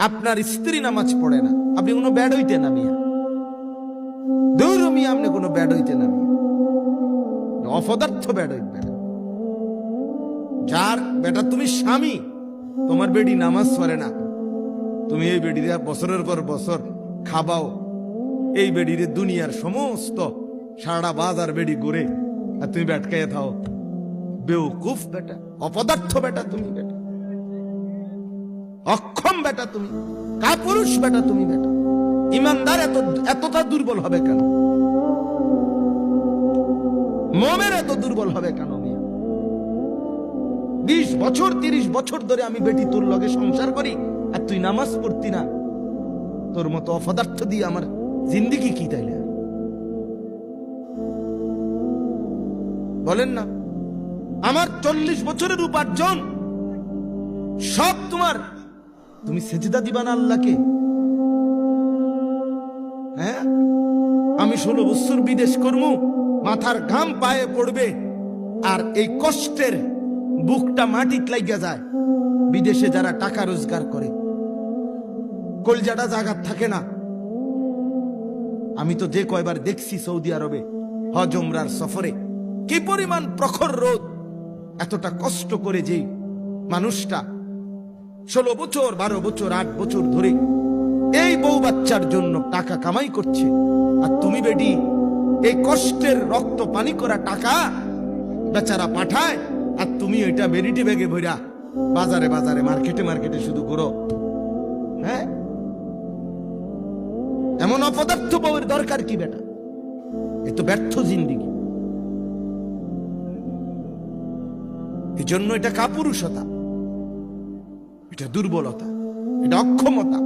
আপনার স্ত্রী নামাজ পড়ে না, আপনি কোনো ব্যাড হইতে না মিয়া, দূর মিয়া, আপনি কোনো ব্যাড হইতে না মিয়া, অপদার্থ ব্যাড হইবে না। যার বেটা তুমি স্বামী, তোমার বেডি নামাজ পড়ে না, তুমি এই বেডিরে বছরের পর বছর খাবাও, এই বেডিরে দুনিয়ার সমস্ত সারা বাজার বেডি ঘুরে, আর তুমি ব্যাটকাইয়া থাও। বেউকুফ বেটা, অপদার্থ বেটা তুমি, বেটা অক্ষম বেটা তুমি, কাপুরুষ বেটা তুমি, বেটা ইমানদার এতটা দুর্বল হবে কেন? মোমের এত দুর্বল হবে কেন মিয়া? 20 বছর 30 বছর ধরে আমি বেটি তোর লগে সংসার করি, আর তুই নামাজ পড়তি না। তোর মতো অপদার্থ দিয়ে আমার জিন্দিগি কি তাইলে? বলেন না, আমার 40 বছরের উপার্জন সব তোমার, তুমি সেজদা দিবা না আল্লাহকে? হ্যাঁ, আমি 16 বছর বিদেশ করবো, মাথার ঘাম পায়ে পড়বে, আর এই কষ্টের বুকটা মাটিতে লাগিয়া যায়। বিদেশে যারা টাকা রোজগার করে কলজাটা জাগাত থাকে না। আমি তো যে কয়বার দেখছি সৌদি আরবে হজ উমরার সফরে, কি পরিমাণ প্রখর রোদ, এতটা কষ্ট করে যে মানুষটা 16 বছর 12 বছর 8 বছর ধরে এই বউ বাচ্চার জন্য টাকা কামাই করছে, আর তুমি বেডি এই কষ্টের রক্ত পানি করা টাকা বেচারা পাঠায়, আর তুমি ওইটা বেরিটি ব্যাগে ভইরা বাজারে বাজারে মার্কেটে মার্কেটে শুধু ঘুরো। হ্যাঁ, এমন অপদার্থ বউয়ের দরকার কি বেটা? এ তো ব্যর্থ জিন্দিগি। এই জন্য এটা কাপুরুষতা, এটা দুর্বলতা, এটা অক্ষমতা।